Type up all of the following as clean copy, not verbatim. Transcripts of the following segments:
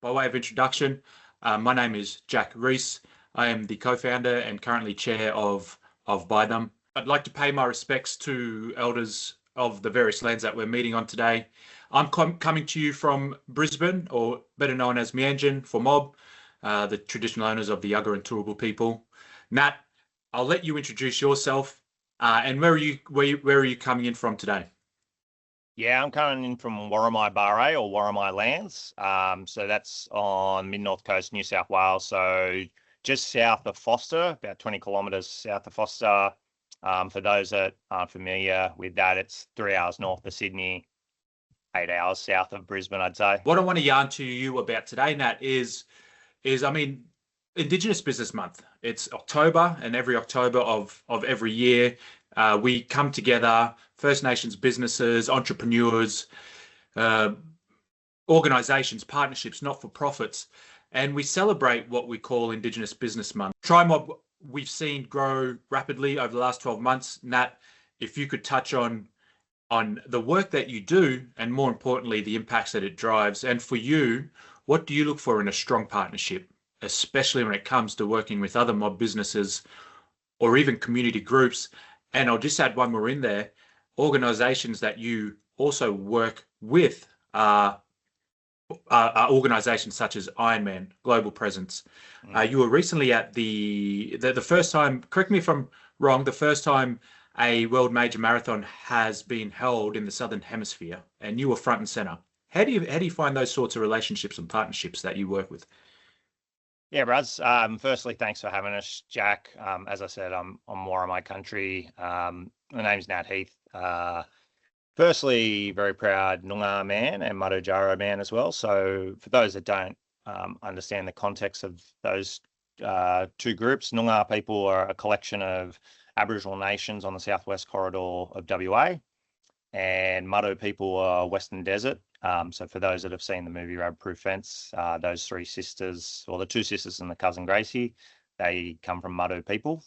By way of introduction, my name is Jack Reese. I am the co-founder and currently chair of BIDEM. I'd like to pay my respects to elders of the various lands that we're meeting on today. I'm coming to you from Brisbane, or better known as Meanjin for Mob, the traditional owners of the Yagara and Turrbal people. Nat, I'll let you introduce yourself, and where are you coming in from today? Yeah, I'm coming in from Warramai Barre or Warramai Lands. So that's on mid-north coast, New South Wales. So just south of Foster, about 20 kilometres south of Foster. For those that aren't familiar with that, it's 3 hours north of Sydney, 8 hours south of Brisbane, I'd say. What I want to yarn to you about today, Nat, is Indigenous Business Month. It's October, and every October of every year, we come together, First Nations businesses, entrepreneurs, organizations, partnerships, not-for-profits, and we celebrate what we call Indigenous Business Month. TRIMOB, we've seen grow rapidly over the last 12 months. Nat, if you could touch on the work that you do, and more importantly, the impacts that it drives. And for you, what do you look for in a strong partnership, especially when it comes to working with other mob businesses or even community groups? And I'll just add one more in there. Organizations that you also work with are organizations such as Ironman, Global Presence. You were recently at the first time, correct me if I'm wrong, the first time a World Major Marathon has been held in the Southern Hemisphere, and you were front and center. How do you find those sorts of relationships and partnerships that you work with? Yeah, Braz. Firstly, thanks for having us, Jack. As I said, I'm on Warramai country. My name's Nat Heath. Firstly, very proud Noongar man and Marujara man as well. So for those that don't understand the context of those two groups, Noongar people are a collection of Aboriginal nations on the southwest corridor of WA, and Madu people are Western Desert. So for those that have seen the movie Rab Proof Fence, those three sisters, or the two sisters and the cousin Gracie, they come from Madu people.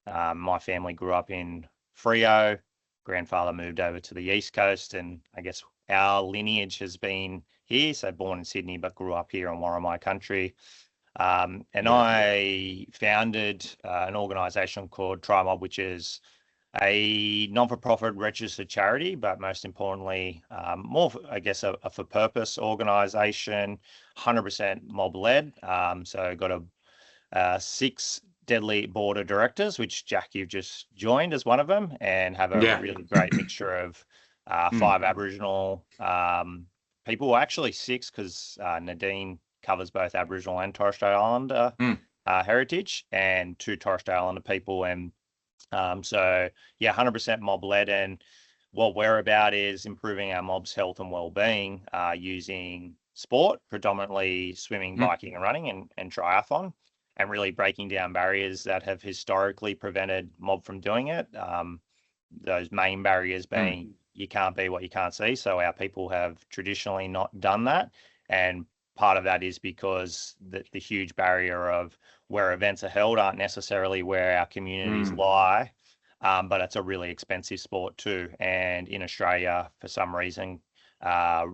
My family grew up in Freo. Grandfather moved over to the East Coast, and I guess our lineage has been here. So born in Sydney, but grew up here on Warramai country. I founded an organisation called TRIMOB, which is a non-for-profit registered charity, but most importantly, more, I guess, a for-purpose organisation, 100% mob-led. So got 6 deadly board of directors, which, Jack, you've just joined as one of them, and have a really great mixture of 5 Aboriginal people. Well, actually 6, because Nadine covers both Aboriginal and Torres Strait Islander heritage, and 2 Torres Strait Islander people. And so, yeah, 100% mob-led. And what we're about is improving our mob's health and well-being using sport, predominantly swimming, biking and running, and triathlon, and really breaking down barriers that have historically prevented mob from doing it. Those main barriers being you can't be what you can't see. So our people have traditionally not done that. And part of that is because the huge barrier of where events are held aren't necessarily where our communities lie, but it's a really expensive sport too. And in Australia, for some reason,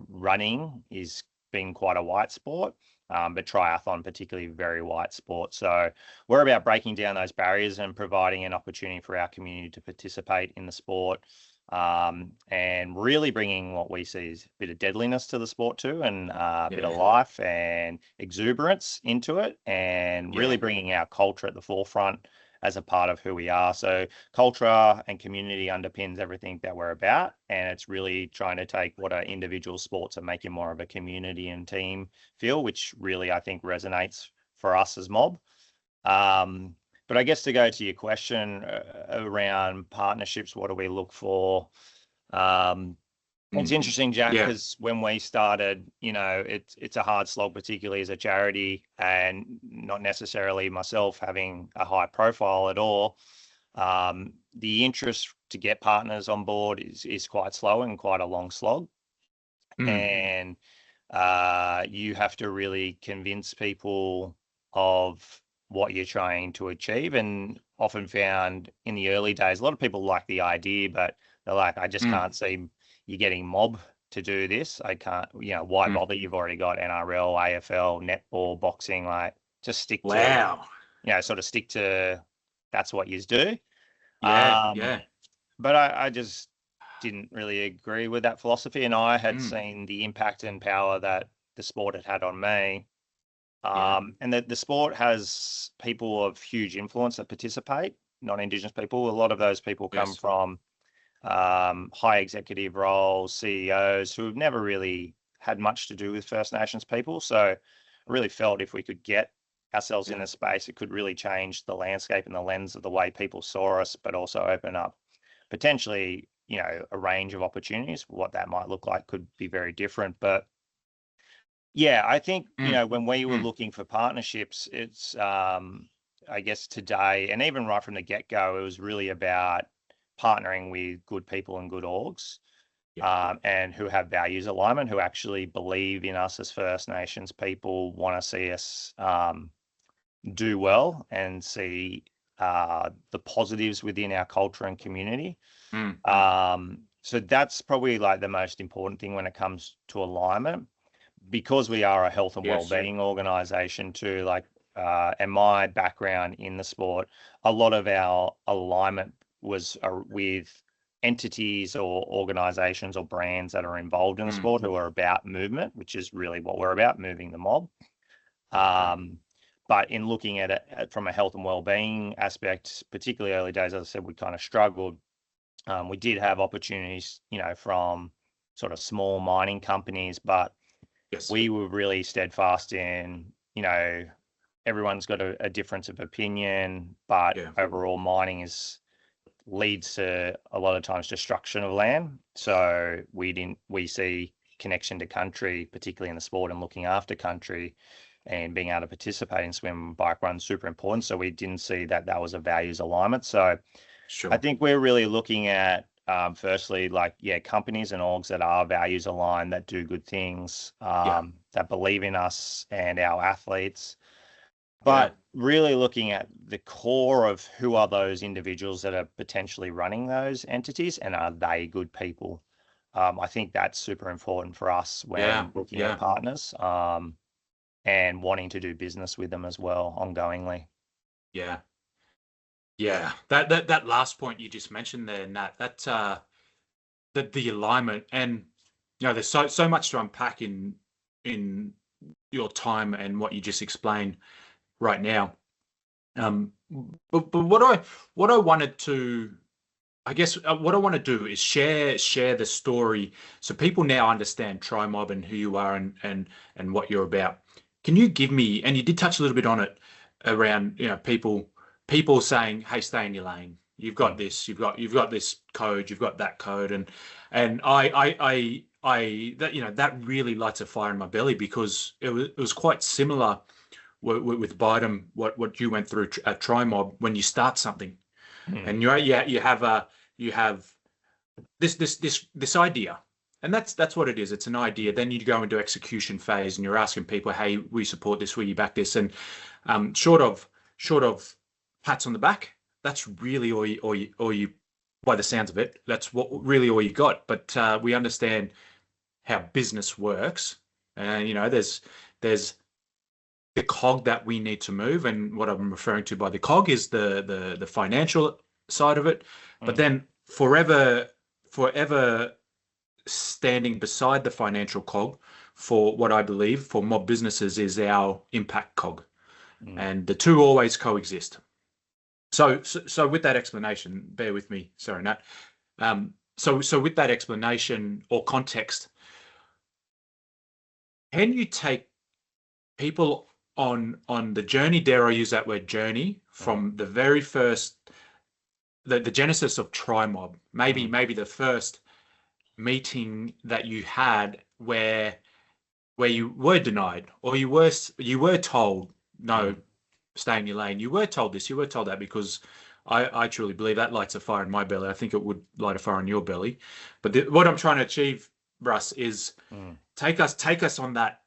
running is being quite a white sport, but triathlon particularly very white sport. So we're about breaking down those barriers and providing an opportunity for our community to participate in the sport, and really bringing what we see as a bit of deadliness to the sport too, and a bit of life and exuberance into it, and really bringing our culture at the forefront as a part of who we are. So culture and community underpins everything that we're about, and it's really trying to take what are individual sports and make it more of a community and team feel, which really I think resonates for us as mob. But I guess to go to your question around partnerships, what do we look for? It's interesting, Jack, because when we started, it's a hard slog, particularly as a charity, and not necessarily myself having a high profile at all. The interest to get partners on board is quite slow and quite a long slog. And you have to really convince people of what you're trying to achieve. And often found in the early days, a lot of people like the idea, but they're like, I just can't see you getting mob to do this. I can't, why bother? You've already got NRL, AFL, netball, boxing, like just stick to, sort of stick to, that's what you do. Yeah. But I just didn't really agree with that philosophy, and I had seen the impact and power that the sport had on me. And that the sport has people of huge influence that participate, non-Indigenous people. A lot of those people come from high executive roles, CEOs who have never really had much to do with First Nations people. So I really felt if we could get ourselves in a space, it could really change the landscape and the lens of the way people saw us, but also open up potentially, a range of opportunities. What that might look like could be very different. But yeah, I think, when we were looking for partnerships, it's, I guess today, and even right from the get-go, it was really about partnering with good people and good orgs, and who have values alignment, who actually believe in us as First Nations people, want to see us do well and see the positives within our culture and community. So that's probably like the most important thing when it comes to alignment, because we are a health and wellbeing organization too. Like, and my background in the sport, a lot of our alignment was with entities or organizations or brands that are involved in the sport who are about movement, which is really what we're about, moving the mob. But in looking at it from a health and wellbeing aspect, particularly early days, as I said, we kind of struggled. We did have opportunities, from sort of small mining companies, but we were really steadfast in, everyone's got a difference of opinion, but overall mining leads to a lot of times destruction of land. So we see connection to country, particularly in the sport, and looking after country and being able to participate in swim bike runs super important. So we didn't see that was a values alignment. So I think we're really looking at, firstly, like, companies and orgs that are values aligned, that do good things, that believe in us and our athletes, but really looking at the core of who are those individuals that are potentially running those entities, and are they good people? I think that's super important for us when looking at partners, and wanting to do business with them as well ongoingly. That last point you just mentioned there, Nat, that the alignment, and there's so much to unpack in your time and what you just explained right now. But what I wanted to, I guess, what I want to do is share the story, so people now understand TRIMOB and who you are and what you're about. Can you give me, and you did touch a little bit on it, around people saying, hey, stay in your lane, you've got this, you've got this code, you've got that code, and I that that really lights a fire in my belly, because it was quite similar with Biden, what you went through at TRIMOB. When you start something and you have this idea, and that's what it is. It's an idea. Then you go into execution phase, and you're asking people, hey, we support this, will you back this? And short of pats on the back, that's really all you, by the sounds of it, that's really all you got. But we understand how business works, and there's the cog that we need to move, and what I'm referring to by the cog is the financial side of it. But then forever standing beside the financial cog, for what I believe for mob businesses, is our impact cog, and the two always coexist. So with that explanation, bear with me, sorry, Nat. So with that explanation or context, can you take people on the journey, dare I use that word, journey, from the very first, the genesis of TRIMOB, maybe the first meeting that you had where you were denied, or you were told, no, stay in your lane. You were told this, you were told that, because I truly believe that lights a fire in my belly. I think it would light a fire in your belly. But what I'm trying to achieve, Russ, is take us on that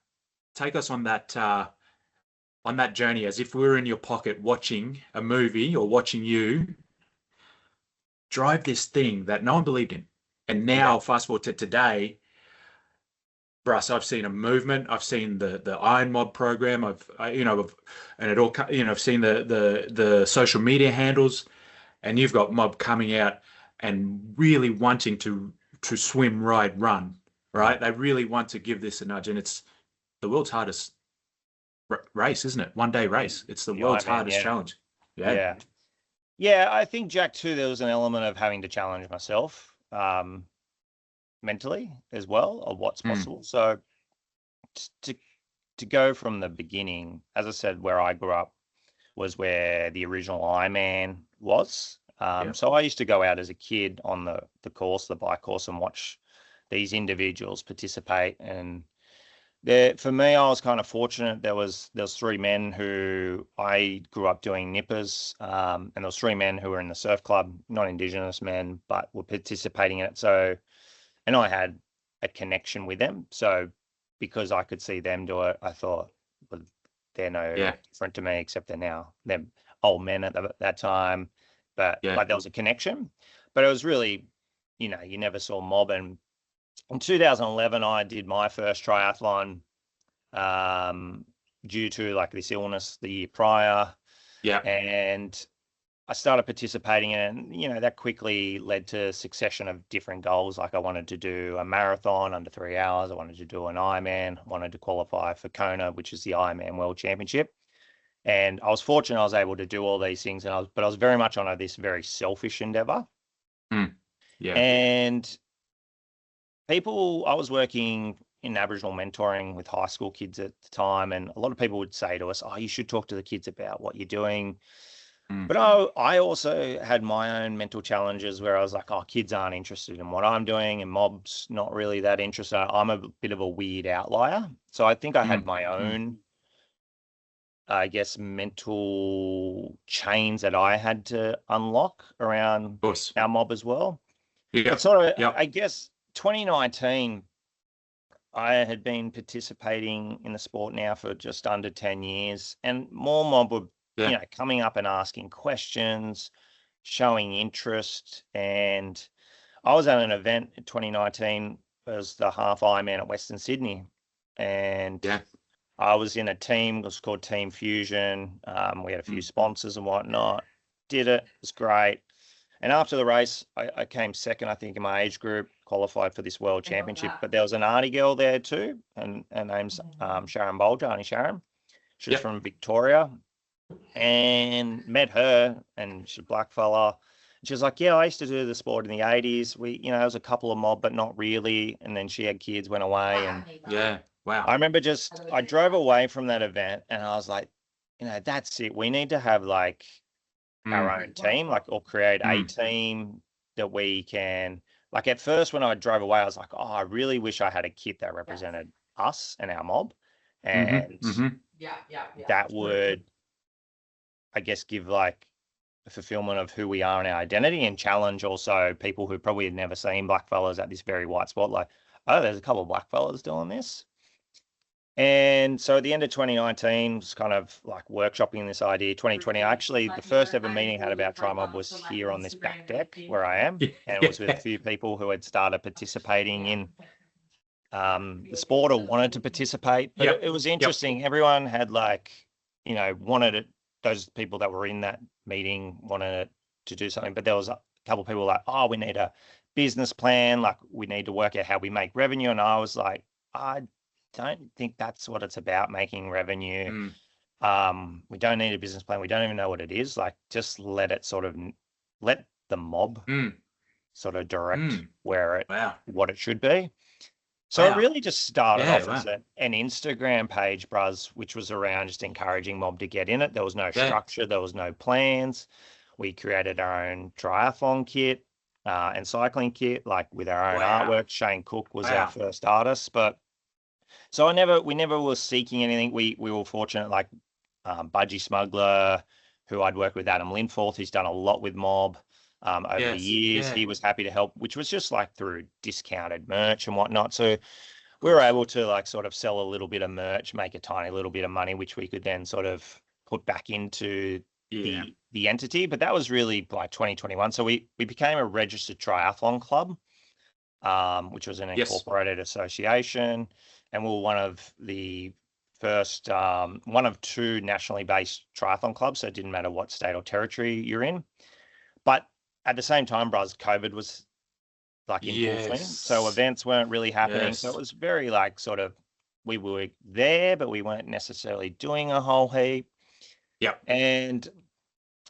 journey, as if we were in your pocket watching a movie, or watching you drive this thing that no one believed in. And now fast forward to today, Russ, I've seen a movement. I've seen the Iron Mob program. And it all, I've seen the social media handles, and you've got mob coming out and really wanting to swim, ride, run, right? They really want to give this a nudge, and it's the world's hardest race, isn't it? One day race. It's the The world's Ironman, hardest yeah. challenge. Yeah. Yeah. Yeah, I think Jack too, there was an element of having to challenge myself mentally as well of what's possible. So to to go from the beginning, as I said, where I grew up was where the original Ironman was. So I used to go out as a kid on the course, the bike course, and watch these individuals participate. And there, for me, I was kind of fortunate. There was three men who I grew up doing nippers, and there was three men who were in the surf club, not Indigenous men, but were participating in it. So, and I had a connection with them. So because I could see them do it, I thought, well, they're no different to me, except they're old men at that time. But like there was a connection. But it was really, you never saw mob. And in 2011, I did my first triathlon due to like this illness the year prior. Yeah. And I started participating in it, and, that quickly led to a succession of different goals. Like I wanted to do a marathon under 3 hours. I wanted to do an Ironman. I wanted to qualify for Kona, which is the Ironman World Championship. And I was fortunate I was able to do all these things. But I was very much on this very selfish endeavor. Yeah. And I was working in Aboriginal mentoring with high school kids at the time. And a lot of people would say to us, oh, you should talk to the kids about what you're doing. But I also had my own mental challenges where I was like, oh, kids aren't interested in what I'm doing and mob's not really that interested. I'm a bit of a weird outlier. So I think I had my own, I guess, mental chains that I had to unlock around our mob as well. But sort of, I guess, 2019, I had been participating in the sport now for just under 10 years, and more mob were coming up and asking questions, showing interest. And I was at an event in 2019, it was the half Ironman at Western Sydney. And I was in a team, it was called Team Fusion. We had a few sponsors and whatnot. Did it was great. And after the race, I came second, I think, in my age group, qualified for this world championship. But there was an arty girl there too, and her name's Sharon Bolger, Auntie Sharon. She's from Victoria. And met her, and she's a black fella. She was like, yeah, I used to do the sport in the 80s. There was a couple of mob, but not really. And then she had kids, went away. And wow. I remember I drove away from that event and I was like, that's it. We need to have like our own team, or create a team that we can, like at first when I drove away, I was like, oh, I really wish I had a kit that represented us and our mob. And that would, I guess, give like a fulfillment of who we are and our identity, and challenge also people who probably had never seen blackfellas at this very white spot. Like, oh, there's a couple of blackfellas doing this. And so at the end of 2019, was kind of like workshopping this idea. 2020, actually, the first ever meeting I had about TRIMOB was here on this back deck where I am. And it was with a few people who had started participating in the sport or wanted to participate. But it was interesting. Everyone had wanted it. Those people that were in that meeting wanted to do something, but there was a couple of people like, oh, we need a business plan. Like we need to work out how we make revenue. And I was like, I don't think that's what it's about, making revenue. We don't need a business plan. We don't even know what it is. Like just let the mob sort of direct what it should be. So it really just started off as an Instagram page, Bruz, which was around just encouraging mob to get in it. There was no structure. There was no plans. We created our own triathlon kit and cycling kit, like with our own artwork. Shane Cook was our first artist. But so we never were seeking anything. We were fortunate, like Budgie Smuggler, who I'd worked with, Adam Linforth, who's done a lot with mob. Over the years, he was happy to help, which was just like through discounted merch and whatnot. So we were able to like sort of sell a little bit of merch, make a tiny little bit of money, which we could then sort of put back into the entity. But that was really like 2021. So we became a registered triathlon club. which was an Yes. incorporated association, and we were one of the first, one of two nationally based triathlon clubs, so it didn't matter what state or territory you're in. But at the same time, bros, COVID was like in full swing, so Yes. events weren't really happening. So it Yes. was very like sort of, we were there, but we weren't necessarily doing a whole heap. Yep.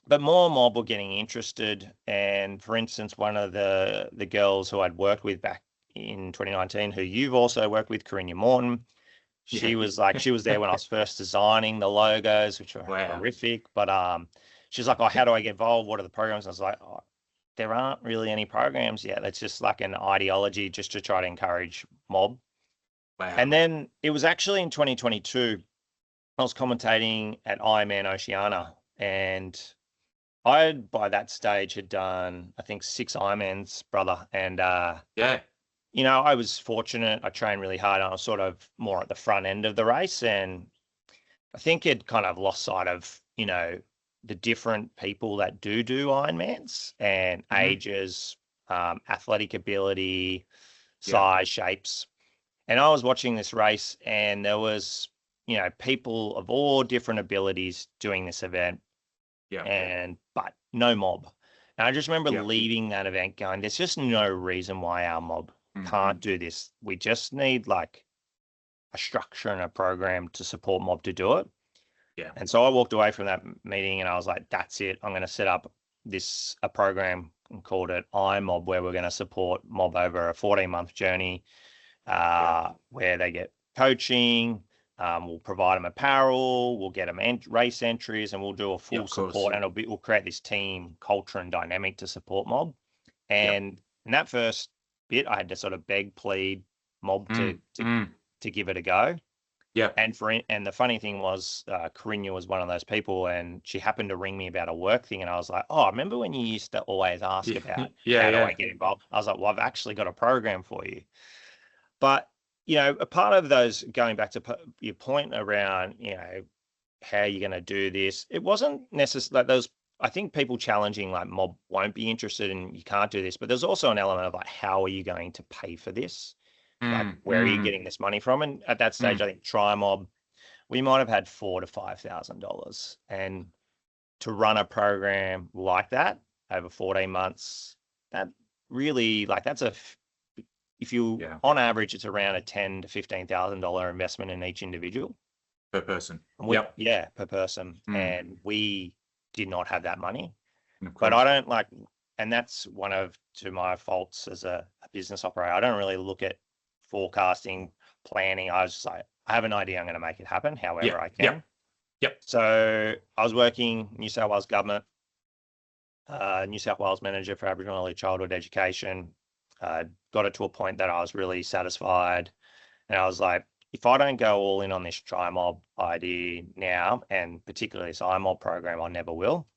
But more and more were getting interested. And for instance, one of the girls who I'd worked with back in 2019, who you've also worked with, Corinne Morton, she Yeah. was like, she was there when I was first designing the logos, which were Wow. horrific. But she's like, oh, how do I get involved? What are the programs? And I was like, oh, there aren't really any programs yet. It's just like an ideology just to try to encourage mob. Wow. And then it was actually in 2022, I was commentating at Ironman Oceania, and I, by that stage, had done, I think, 6 Ironmans, brother. And, Yeah. you know, I was fortunate. I trained really hard. And I was sort of more at the front end of the race. And I think it kind of lost sight of, you know, the different people that do Ironmans and ages, athletic ability, size, shapes. And I was watching this race, and there was, you know, people of all different abilities doing this event. Yeah. But no mob. And I just remember Yeah. leaving that event going, there's just no reason why our mob can't do this. We just need like a structure and a program to support mob to do it. Yeah. And so I walked away from that meeting, and I was like, that's it. I'm going to set up a program and called it iMob, where we're going to support mob over a 14-month journey, where they get coaching. We'll provide them apparel, we'll get them race entries, and we'll do a full support, and we'll create this team culture and dynamic to support mob. And in that first bit, I had to sort of beg, plead mob to give it a go. Yeah. And the funny thing was, Corinne was one of those people, and she happened to ring me about a work thing, and I was like, oh, remember when you used to always ask about how do I get involved? I was like, well, I've actually got a program for you. But you know, a part of those, going back to your point around, you know, how you're going to do this, it wasn't necessarily like those. I think people challenging like mob won't be interested in, you can't do this, but there's also an element of like, how are you going to pay for this? Like, where are you getting this money from? And at that stage, I think TRIMOB, we might have had $4,000 to $5,000, and to run a program like that over 14 months, that really, like, that's if you, on average, it's around a $10,000 to $15,000 investment in each individual per person. Yeah, per person. And we did not have that money. But I don't like, and that's to my faults as a business operator. I don't really look at forecasting, planning. I was just like, I have an idea, I'm going to make it happen however I can. So I was working New South Wales government, New South Wales manager for Aboriginal early childhood education. Got it to a point that I was really satisfied, and I was like, if I don't go all in on this TRIMOB idea now, and particularly this iMob program, I never will.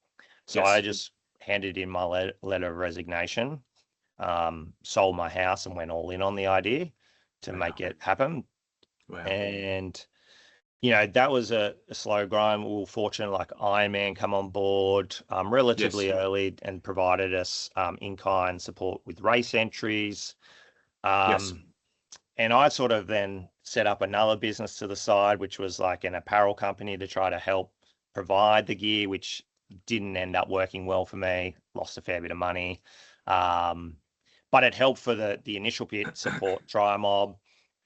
So I just handed in my letter of resignation, sold my house, and went all in on the idea to make it happen. And you know, that was a slow grind. We were fortunate, like Ironman come on board relatively early and provided us in-kind support with race entries. And I sort of then set up another business to the side, which was like an apparel company to try to help provide the gear, which didn't end up working well for me, lost a fair bit of money. But it helped for the initial bit, support TRIMOB.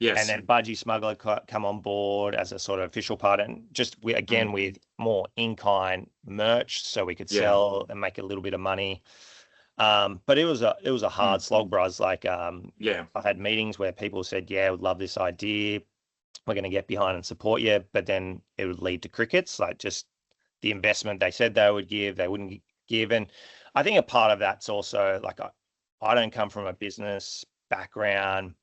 And then Budgie Smuggler come on board as a sort of official part, and just again with more in-kind merch, so we could sell and make a little bit of money. But it was a hard slog, bros. Like, I had meetings where people said, "Yeah, I would love this idea. We're going to get behind and support you," but then it would lead to crickets. Like, just the investment they said they would give, they wouldn't give. And I think a part of that's also like, I don't come from a business background.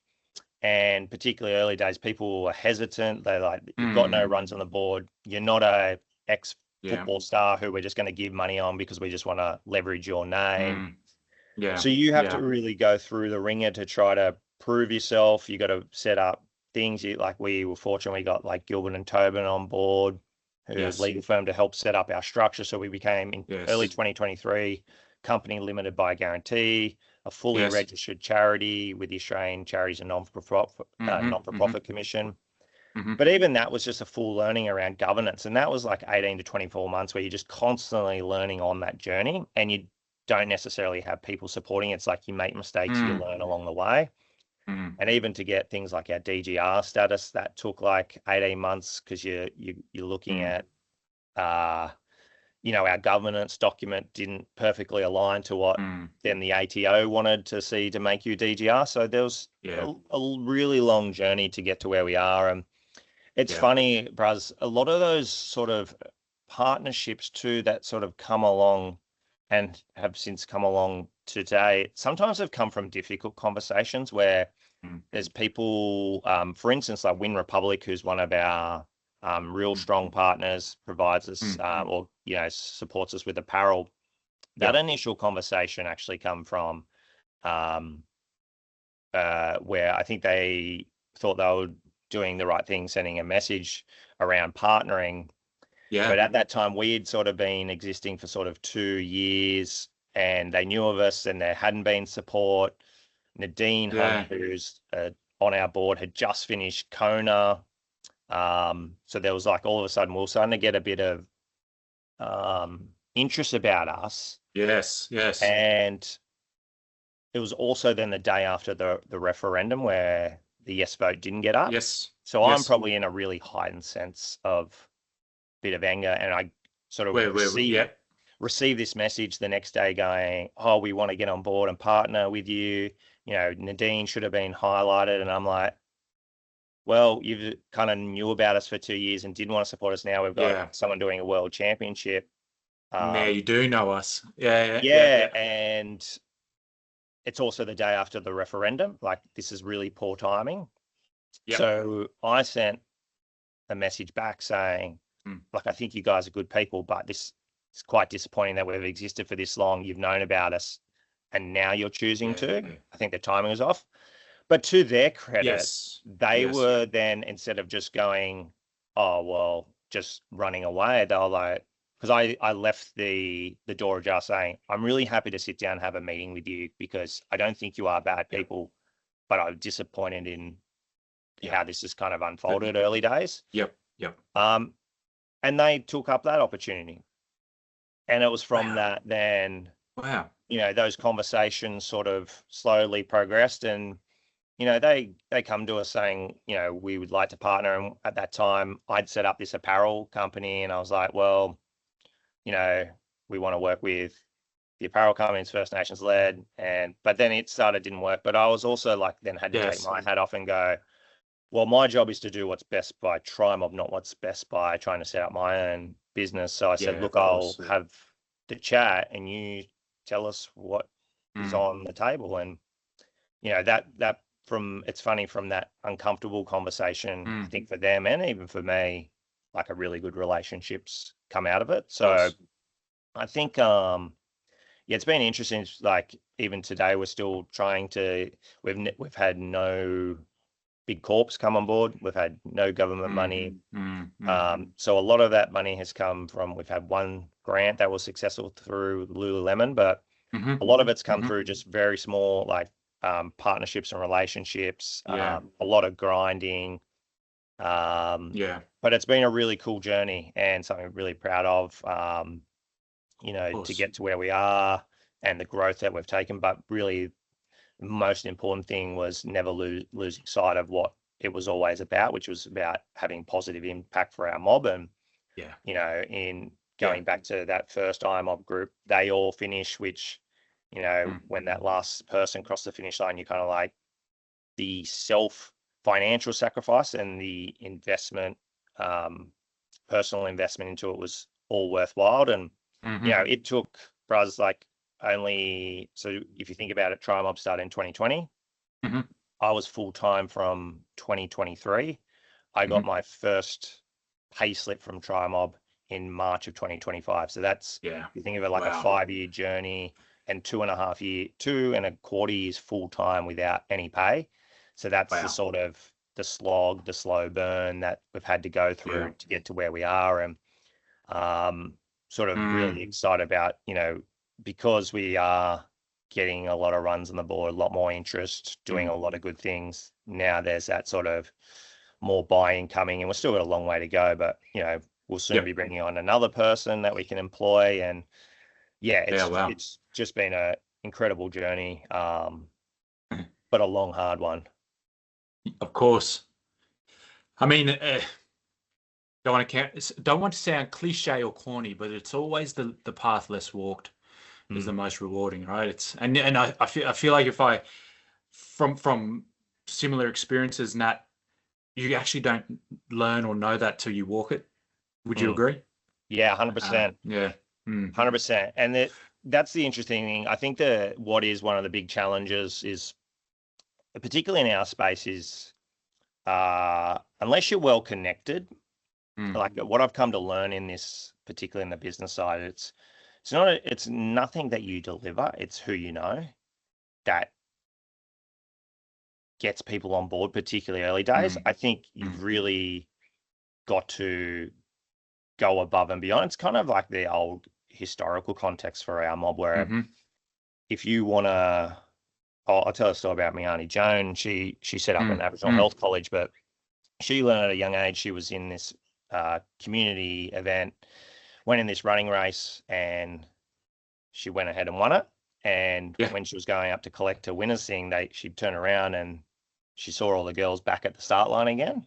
And particularly early days, people were hesitant. They're like, you've got no runs on the board. You're not a ex-football star who we're just going to give money on because we just want to leverage your name. So you have to really go through the ringer to try to prove yourself. You got to set up things. Like, we were fortunate, we got like Gilbert and Tobin on board, who's legal firm, to help set up our structure. So we became in early 2023 company limited by guarantee. a fully Yes. registered charity with the Australian Charities and Not-for-Profit Commission. But even that was just a full learning around governance. And that was like 18 to 24 months where you're just constantly learning on that journey, and you don't necessarily have people supporting. It's like you make mistakes, you learn along the way. And even to get things like our DGR status, that took like 18 months, because you're looking at, our governance document didn't perfectly align to what then the ATO wanted to see to make you DGR. So there was a really long journey to get to where we are. And it's funny, Braz, a lot of those sort of partnerships too that sort of come along and have since come along today, sometimes have come from difficult conversations where there's people, for instance, like Win Republic, who's one of our real strong partners, provides us or supports us with apparel. That initial conversation actually come from where I think they thought they were doing the right thing, sending a message around partnering. But at that time, we had sort of been existing for sort of 2 years, and they knew of us, and there hadn't been support. Nadine Hunt, who's on our board, had just finished Kona. So there was like, all of a sudden, we were starting to get a bit of interest about us. Yes. And it was also then the day after the referendum where the yes vote didn't get up. So I'm probably in a really heightened sense of bit of anger, and I sort of received this message the next day going, oh, we want to get on board and partner with you. Nadine should have been highlighted. And I'm like, well, you've kind of knew about us for 2 years and didn't want to support us. Now we've got someone doing a world championship. Now you do know us. And it's also the day after the referendum. Like, this is really poor timing. So I sent a message back saying, like, I think you guys are good people, but this is quite disappointing that we've existed for this long. You've known about us, and now you're choosing to. I think the timing was off. But to their credit, they were then, instead of just going, oh, well, just running away, they were like, because I left the door ajar saying, I'm really happy to sit down and have a meeting with you, because I don't think you are bad people, but I'm disappointed in how this has kind of unfolded early days. And they took up that opportunity. And it was from that then, those conversations sort of slowly progressed. And, they come to us saying, we would like to partner. And at that time, I'd set up this apparel company, and I was like, well, we want to work with the apparel company, it's First Nations led. But then it didn't work. But I was also like, then had to take my hat off and go, well, my job is to do what's best by TRIMOB, not what's best by trying to set up my own business. So I said, look, I'll have the chat and you tell us what is on the table. And, it's funny, from that uncomfortable conversation, I think for them and even for me, like, a really good relationships come out of it. So I think, it's been interesting. Like, even today, we're still trying to, we've had no big corps come on board. We've had no government money. So a lot of that money has come from, we've had one grant that was successful through Lululemon, but a lot of it's come through just very small, like, partnerships and relationships, a lot of grinding. But it's been a really cool journey and something I'm really proud of, to get to where we are and the growth that we've taken. But really, the most important thing was never losing sight of what it was always about, which was about having positive impact for our mob. And, in going back to that first IMOB group, they all finished, which, when that last person crossed the finish line, you kind of like, the financial sacrifice and the investment, personal investment into it was all worthwhile. And, it took Braz like only, so if you think about it, TRIMOB started in 2020. I was full-time from 2023. I got my first pay slip from TRIMOB in March of 2025. So that's, you think of it like a 5-year journey, and 2.25 years full-time without any pay. So that's the sort of the slog, the slow burn that we've had to go through to get to where we are. And sort of really excited about, because we are getting a lot of runs on the board, a lot more interest, doing a lot of good things. Now there's that sort of more buy-in coming, and we're still got a long way to go, but we'll soon be bringing on another person that we can employ. And Wow. it's just been a incredible journey, but a long, hard one. Of course. I mean, don't want to sound cliche or corny, but it's always the path less walked is the most rewarding, right? It's and I feel like if I from similar experiences, Nat, you actually don't learn or know that till you walk it. Would you agree? Yeah, 100%. Yeah. 100%. And that's the interesting thing. I think what is one of the big challenges is, particularly in our space, is unless you're well connected, like what I've come to learn in this, particularly in the business side, it's nothing that you deliver, it's who you know that gets people on board, particularly early days. I think you've really got to go above and beyond. It's kind of like the old historical context for our mob, where if you want to, I'll tell a story about my Auntie Joan. She set up an Aboriginal health college, but she learned at a young age. She was in this community event, went in this running race, and she went ahead and won it. And when she was going up to collect her winner's thing, she'd turn around and she saw all the girls back at the start line again,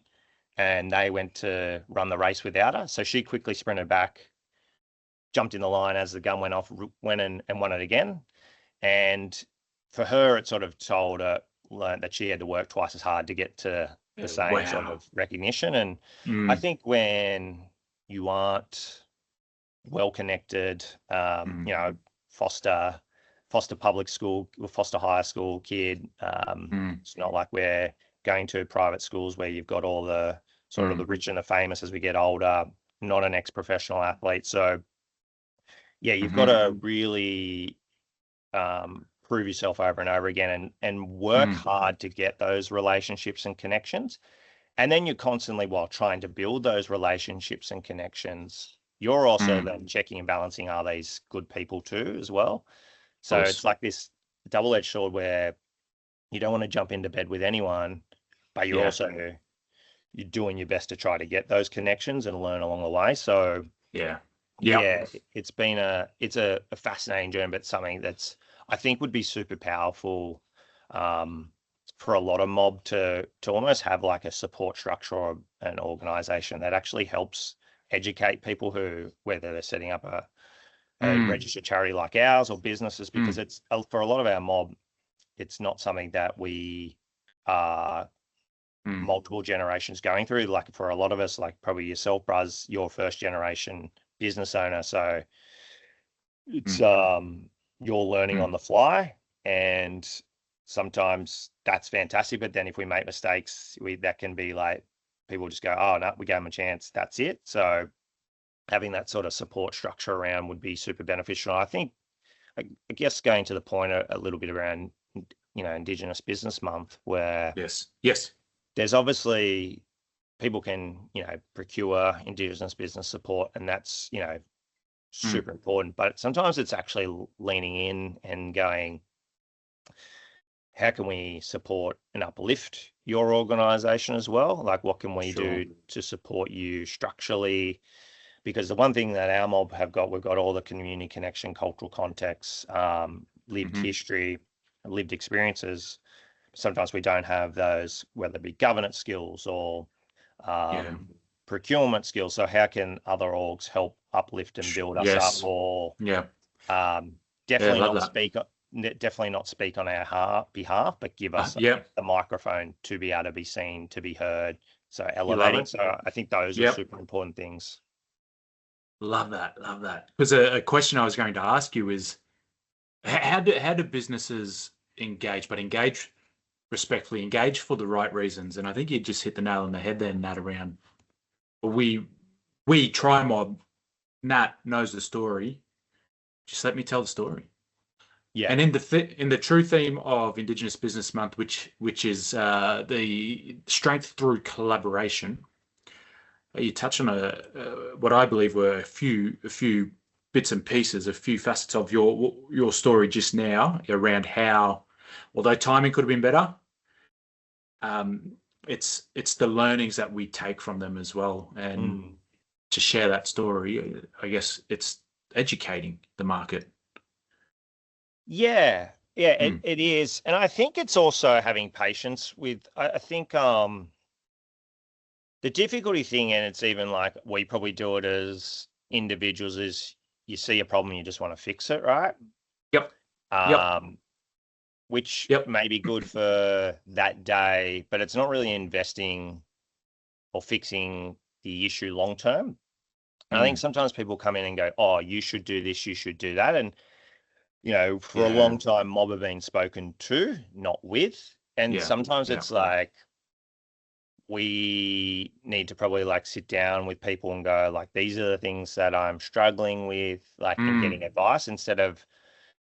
and they went to run the race without her. So she quickly sprinted back, jumped in the line as the gun went off, went and won it again. And for her, it sort of learned that she had to work twice as hard to get to the same sort of recognition. And I think when you aren't well connected, foster public school or foster high school kid, it's not like we're going to private schools where you've got all the sort of the rich and the famous as we get older, not an ex-professional athlete. So you've got to really prove yourself over and over again and work hard to get those relationships and connections. And then you're constantly, while trying to build those relationships and connections, you're also then checking and balancing, are these good people too as well? So it's like this double-edged sword where you don't want to jump into bed with anyone, but you're also you're doing your best to try to get those connections and learn along the way. So it's been a fascinating journey, but something that's I think would be super powerful for a lot of mob to almost have like a support structure or an organization that actually helps educate people who, whether they're setting up a registered charity like ours or businesses, because it's for a lot of our mob, it's not something that we are multiple generations going through. Like for a lot of us, like probably yourself, Buzz, you're first generation business owner. So it's you're learning on the fly, and sometimes that's fantastic. But then if we make mistakes, that can be like, people just go, oh no, we gave them a chance, that's it. So having that sort of support structure around would be super beneficial. I think, I guess, going to the point a little bit around, Indigenous Business Month, where there's obviously people can, procure Indigenous business support, and that's, super important. But sometimes it's actually leaning in and going, how can we support and uplift your organization as well? Like, what can we do to support you structurally? Because the one thing that our mob have got, we've got all the community connection, cultural context, lived history, lived experiences. Sometimes we don't have those, whether it be governance skills or procurement skills. So how can other orgs help uplift and build us up? Or definitely not speak on our behalf, but give us the microphone to be able to be seen, to be heard. So elevating. So I think those are super important things. Love that. Because a question I was going to ask you is, how do businesses engage, but engage respectfully, engage for the right reasons? And I think you just hit the nail on the head there, Nat, around we TRIMOB. Nat knows the story. Just let me tell the story. Yeah. And in the true theme of Indigenous Business Month, which is the strength through collaboration, you touch on what I believe were a few bits and pieces, a few facets of your story just now around how, although timing could have been better, it's the learnings that we take from them as well, and to share that story, I guess it's educating the market. Yeah, it is. And I think it's also having patience with, I think the difficulty thing, and it's even like we probably do it as individuals, is you see a problem, you just want to fix it, right? Yep. Yep. Which Yep. may be good for that day, but it's not really investing or fixing the issue long term. And I think sometimes people come in and go, oh, you should do this, you should do that. And, you know, for a long time, mob have been spoken to, not with. And sometimes it's like, we need to probably like sit down with people and go like, these are the things that I'm struggling with, like, and getting advice instead of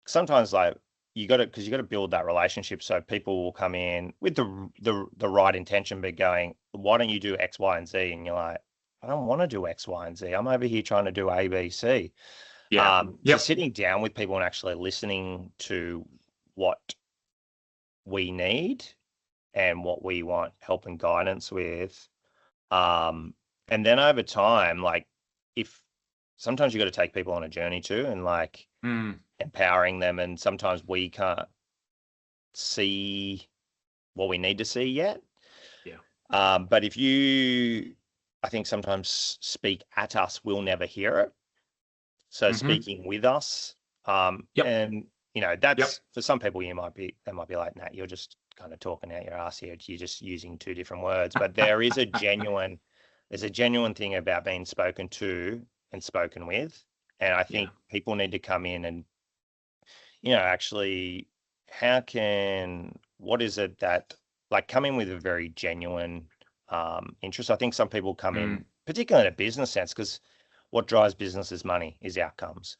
sometimes like you got to build that relationship. So people will come in with the right intention, but going, why don't you do X, Y, and Z? And you're like, I don't want to do X, Y, and Z. I'm over here trying to do A, B, C. So sitting down with people and actually listening to what we need and what we want help and guidance with. And then over time, like if sometimes you got to take people on a journey too, and like empowering them. And sometimes we can't see what we need to see yet. But if you, I think sometimes speak at us, we'll never hear it. So speaking with us, and you know, that's for some people, they might be like, Nat, you're just kind of talking out your ass here. You're just using two different words. But there is there's a genuine thing about being spoken to and spoken with. And I think people need to come in and, you know, actually, what is it that, like, come in with a very genuine interest. I think some people come in, particularly in a business sense, because what drives business is money, is outcomes.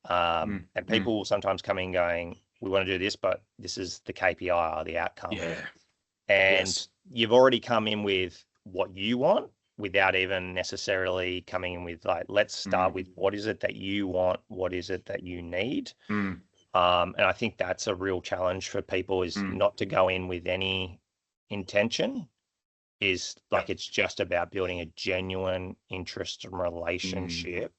And people will sometimes come in going, we want to do this, but this is the KPI or the outcome. And you've already come in with what you want without even necessarily coming in with like, let's start with what is it that you want? What is it that you need? And I think that's a real challenge for people, is not to go in with any intention, is like, it's just about building a genuine interest and relationship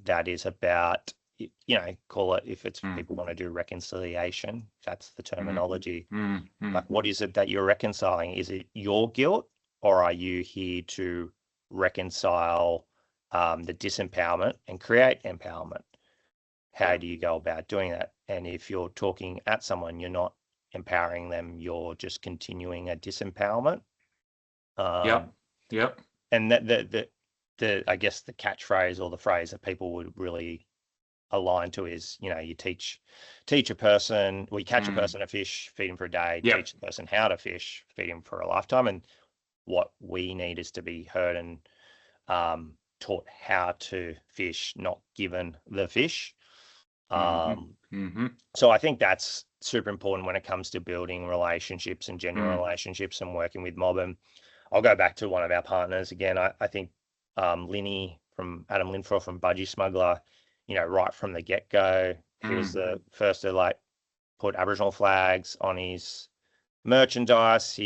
that is about, you know, call it, if it's people want to do reconciliation, that's the terminology. Like, what is it that you're reconciling? Is it your guilt, or are you here to reconcile the disempowerment and create empowerment? How do you go about doing that? And if you're talking at someone, you're not empowering them, you're just continuing a disempowerment. And that the I guess the catchphrase or the phrase that people would really align to is, you know, you teach a person, we catch a person a fish, feed him for a day, teach the person how to fish, feed him for a lifetime. And what we need is to be heard and taught how to fish, not given the fish. So I think that's super important when it comes to building relationships and genuine relationships and working with mob. And I'll go back to one of our partners again. I think Linny from Adam Linfro from Budgie Smuggler, you know, right from the get-go, he was the first to like put Aboriginal flags on his merchandise.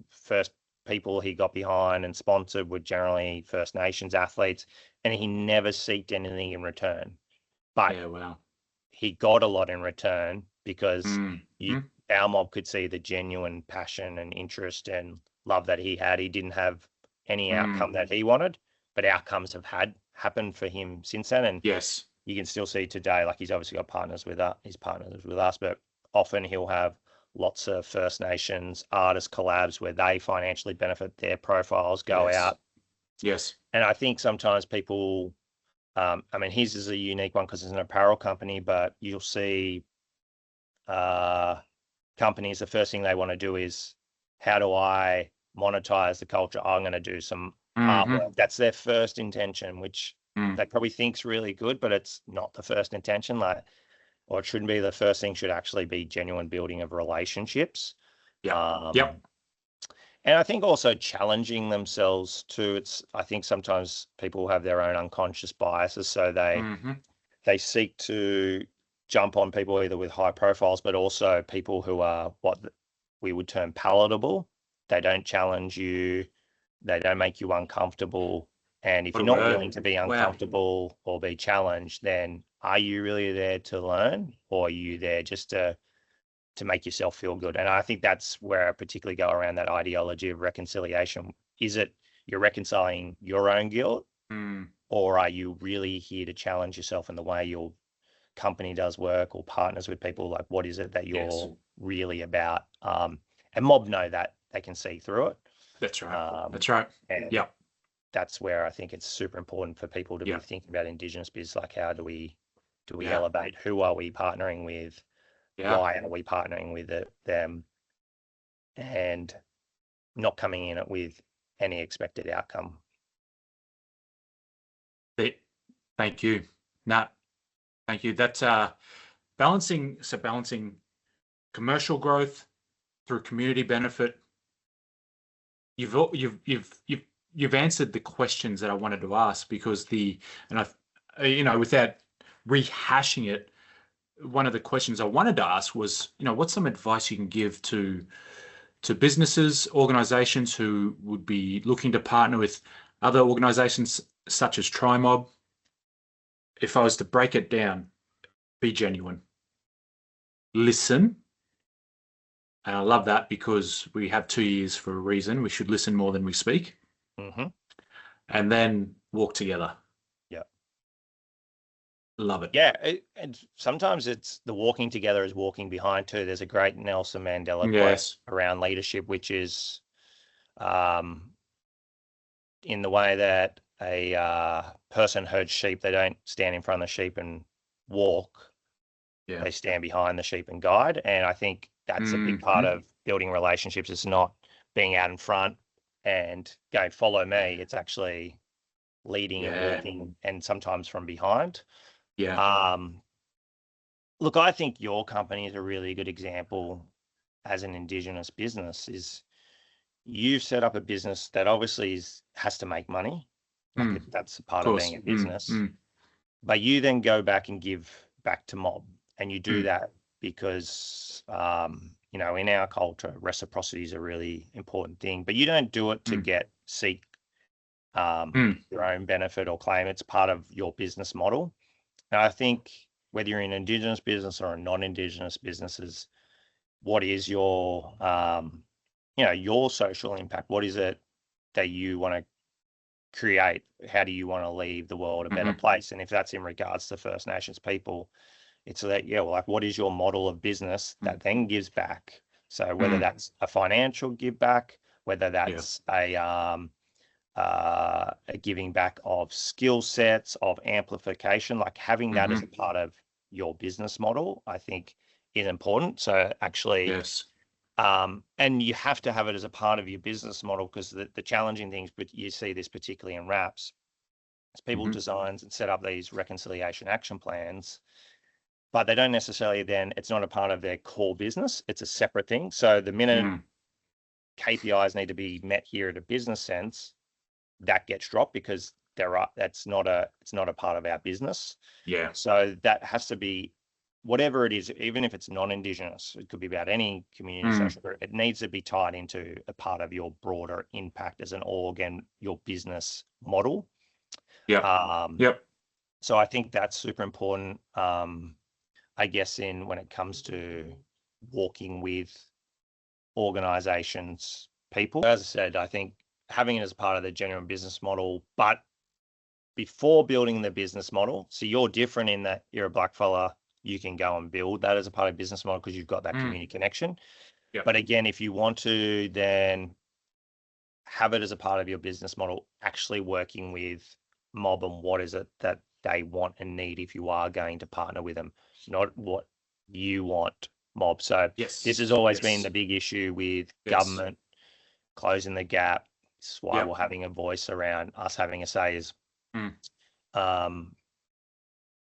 First people he got behind and sponsored were generally First Nations athletes, and he never sought anything in return. But he got a lot in return because our mob could see the genuine passion and interest and love that he had. He didn't have any outcome that he wanted, but outcomes have happened for him since then. And you can still see today, like, he's obviously got partners with us, his partners with us, but often he'll have lots of First Nations artist collabs where they financially benefit, their profiles go out. And I think sometimes people, I mean, his is a unique one because it's an apparel company, but you'll see companies, the first thing they want to do is, how do I monetize the culture? I'm going to do some artwork. That's their first intention, which they probably think's really good, but it's not the first intention. Like, or it shouldn't be. The first thing should actually be genuine building of relationships. And I think also challenging themselves too. I think sometimes people have their own unconscious biases, so they they seek to jump on people either with high profiles, but also people who are what we would term palatable. They don't challenge you. They don't make you uncomfortable. And if you're not willing to be uncomfortable or be challenged, then are you really there to learn, or are you there just to make yourself feel good? And I think that's where I particularly go around that ideology of reconciliation. Is it you're reconciling your own guilt, or are you really here to challenge yourself in the way your company does work or partners with people? Like, what is it that you're really about? And Mob know that. They can see through it. That's right. That's right. And that's where I think it's super important for people to be thinking about Indigenous biz. Like, how do we elevate? Who are we partnering with? Why are we partnering with them? And not coming in it with any expected outcome. Thank you, Nat. Thank you. That's balancing commercial growth through community benefit. You've answered the questions that I wanted to ask, because without rehashing it, one of the questions I wanted to ask was, what's some advice you can give to businesses, organizations who would be looking to partner with other organizations such as TRIMOB? If I was to break it down, be genuine, listen. And I love that, because we have 2 ears for a reason. We should listen more than we speak. And then walk together. Yeah. Love it. Yeah. And sometimes it's the walking together is walking behind too. There's a great Nelson Mandela quote around leadership, which is in the way that a person herds sheep, they don't stand in front of the sheep and walk. They stand behind the sheep and guide. And I think that's a big part of building relationships. It's not being out in front and going, follow me. It's actually leading and walking, and sometimes from behind. Look, I think your company is a really good example as an Indigenous business. Is you've set up a business that obviously has to make money. That's a part of being a business. But you then go back and give back to Mob, and you do that because in our culture, reciprocity is a really important thing. But you don't do it to seek your own benefit or claim. It's part of your business model. And I think whether you're in Indigenous business or a non-Indigenous businesses, what is your your social impact? What is it that you want to create? How do you want to leave the world a better place? And if that's in regards to First Nations people, it's that, what is your model of business that then gives back? So whether that's a financial give back, whether that's a giving back of skill sets, of amplification, like having that as a part of your business model, I think is important. So actually, and you have to have it as a part of your business model, because the challenging things, but you see this particularly in RAPs, is people designs and set up these reconciliation action plans, but they don't necessarily it's not a part of their core business. It's a separate thing. So the minute KPIs need to be met here at a business sense, that gets dropped, because it's not a part of our business. So that has to be, whatever it is, even if it's non-Indigenous, it could be about any community social group, it needs to be tied into a part of your broader impact as an org and your business model. So I think that's super important, I guess, when it comes to walking with organizations, people. As I said, I think having it as part of the genuine business model, but before building the business model, so you're different in that you're a black fella, you can go and build that as a part of business model because you've got that community connection. But again, if you want to then have it as a part of your business model, actually working with Mob and what is it that they want and need if you are going to partner with them, not what you want, Mob. So this has always been the big issue with government closing the gap. This is why we're having a voice around us having a say is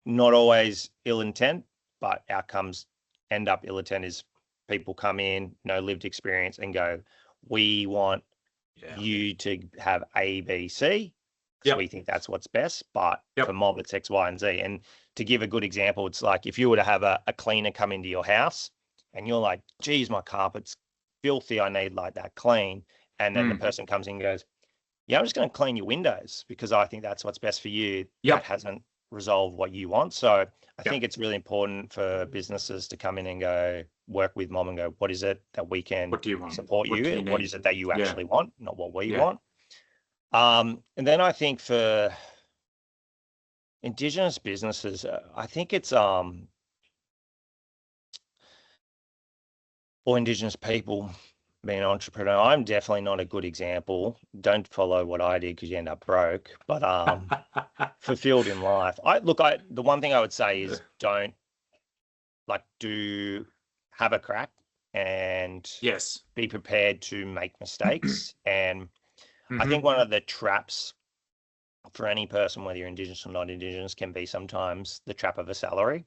not always ill intent, but outcomes end up ill intent. Is people come in, no lived experience, and go, we want you to have A, B, C, because we think that's what's best. But for mob, it's X, Y, and Z. And to give a good example, it's like if you were to have a cleaner come into your house and you're like, geez, my carpet's filthy, I need like that clean. And then the person comes in and goes, yeah, I'm just going to clean your windows because I think that's what's best for you. That hasn't resolved what you want. So I think it's really important for businesses to come in and go work with mob and go, what is it that we can support you? What is it that you actually want, not what we want? And then I think for Indigenous businesses, I think it's or Indigenous people being an entrepreneur. I'm definitely not a good example. Don't follow what I did because you end up broke. But fulfilled in life. The one thing I would say is don't have a crack and be prepared to make mistakes. And I think one of the traps for any person, whether you're Indigenous or not Indigenous, can be sometimes the trap of a salary.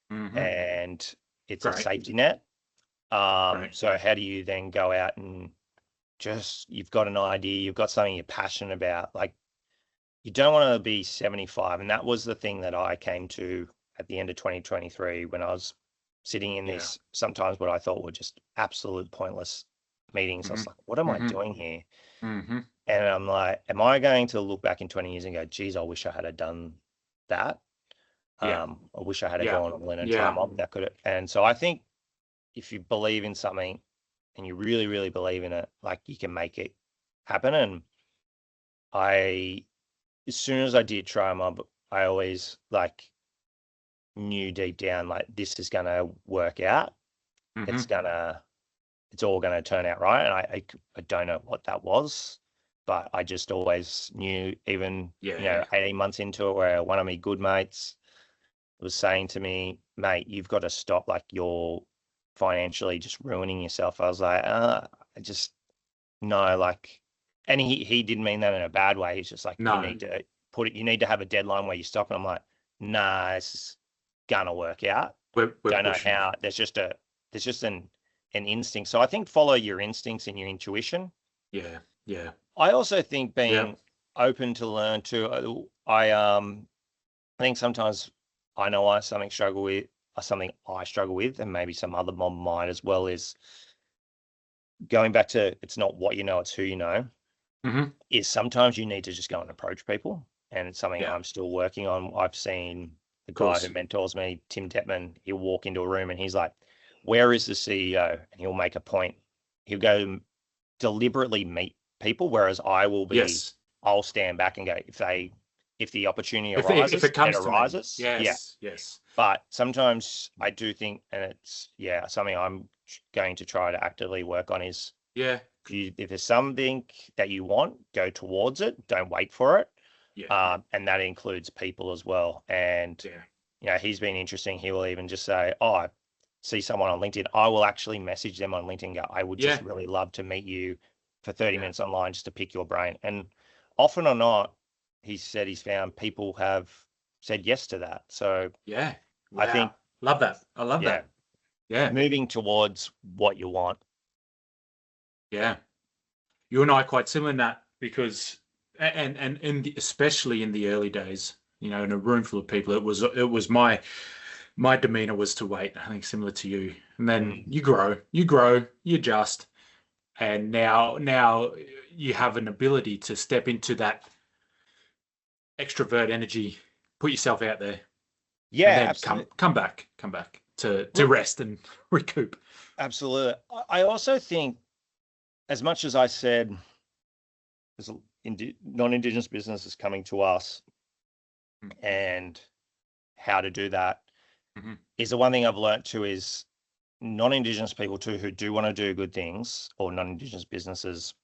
And it's a safety net. So how do you then go out and you've got an idea, you've got something you're passionate about, like you don't want to be 75. And that was the thing that I came to at the end of 2023 when I was sitting in this, sometimes what I thought were just absolute pointless meetings. I was like, what am I doing here? And I'm like, am I going to look back in 20 years and go, geez, I wish I had done that. I wish I had gone and learned a TRIMOB that could. And so I think if you believe in something and you really, really believe in it, like you can make it happen. And as soon as I did TRIMOB, I always knew deep down, like this is going to work out. It's all going to turn out right. And I don't know what that was, but I just always knew, even, 18 months into it, where one of my good mates was saying to me, mate, you've got to stop, you're financially just ruining yourself. I was like, I just, no, and he didn't mean that in a bad way. He's just like, you need to you need to have a deadline where you stop. And I'm like, nah, it's gonna work out. We're don't know pushing. how. There's just an instinct. So I think follow your instincts and your intuition. Yeah. I also think being open to learn too. I think sometimes I know something I struggle with, and maybe some other mob might as well, is going back to, it's not what you know, it's who you know. Is sometimes you need to just go and approach people. And it's something I'm still working on. I've seen the guy who mentors me, Tim Detman, he'll walk into a room and he's like, where is the CEO? And he'll make a point. He'll go deliberately meet people, whereas I will be, I'll stand back and go, if the opportunity arises, if it comes it arises. Yes. But sometimes I do think, and it's something I'm going to try to actively work on, is if there's something that you want, go towards it. Don't wait for it. And that includes people as well. And he's been interesting. He will even just say, I see someone on LinkedIn. I will actually message them on LinkedIn and go, I would just really love to meet you for 30 minutes online just to pick your brain. And often or not, he said he's found people have said yes to that. So I think, love that. I love that. Yeah. Moving towards what you want. Yeah. You and I are quite similar in that, because, especially in the early days, in a room full of people, it was my demeanor was to wait. I think similar to you. And then you grow, you adjust. And now you have an ability to step into that extrovert energy, put yourself out there. And then come back to rest and recoup. Absolutely. I also think, as much as I said, there's non-Indigenous businesses coming to us, and how to do that is the one thing I've learned too, is non-Indigenous people too, who do want to do good things, or non-Indigenous businesses,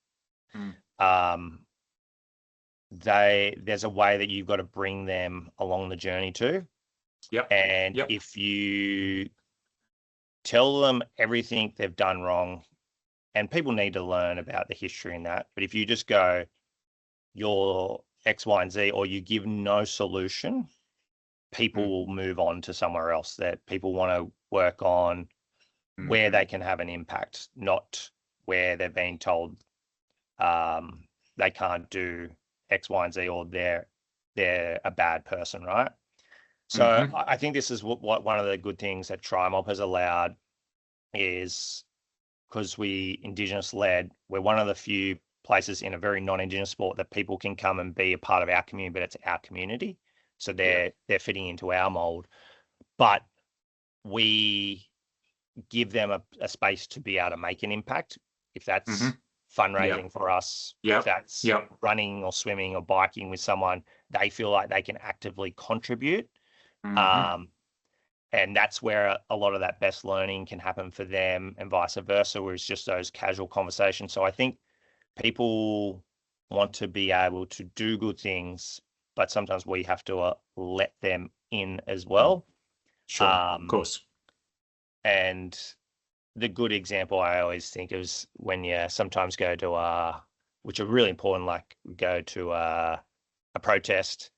there's a way that you've got to bring them along the journey too. If you tell them everything they've done wrong, and people need to learn about the history in that, but if you just go, you're X, Y, and Z, or you give no solution, people will move on to somewhere else. That people want to work on where they can have an impact, not where they're being told they can't do X, Y, and Z, or they're a bad person, right? So I think this is what one of the good things that TRIMOB has allowed is, because we Indigenous led, we're one of the few places in a very non-Indigenous sport that people can come and be a part of our community, but it's our community. So they're fitting into our mold, but we give them a space to be able to make an impact. If that's fundraising for us, if that's running or swimming or biking with someone, they feel like they can actively contribute. And that's where a lot of that best learning can happen for them, and vice versa, where it's just those casual conversations. So I think people want to be able to do good things, but sometimes we have to let them in as well. Sure, of course. And the good example I always think is when you sometimes go to which are really important, like go to a protest,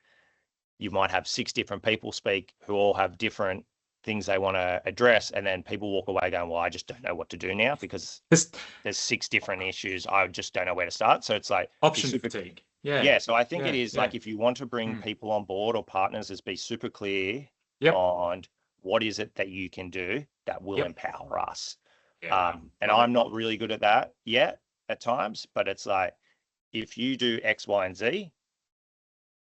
you might have 6 different people speak who all have different things they want to address, and then people walk away going, well, I just don't know what to do now because there's 6 different issues. I just don't know where to start. So it's like option fatigue. Yeah. So I think it is like, if you want to bring people on board or partners, is be super clear on what is it that you can do that will empower us. And I'm not really good at that yet at times, but it's like, if you do X, Y, and Z,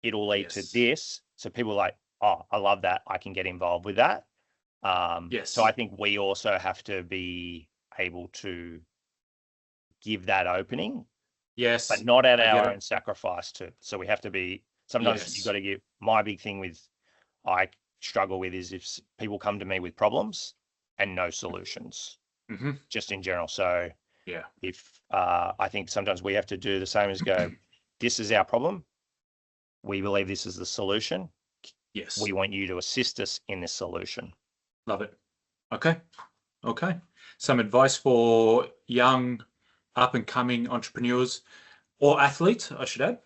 it'll lead to this. So people are like, oh, I love that. I can get involved with that. So I think we also have to be able to give that opening, but not at our own sacrifice too. So we have to be, sometimes you've got to give, my big thing with, I struggle with, is if people come to me with problems and no solutions, just in general. So if I think sometimes we have to do the same as go, this is our problem. We believe this is the solution. Yes. We want you to assist us in this solution. Love it. Okay. Some advice for young, up and coming entrepreneurs or athletes, I should add.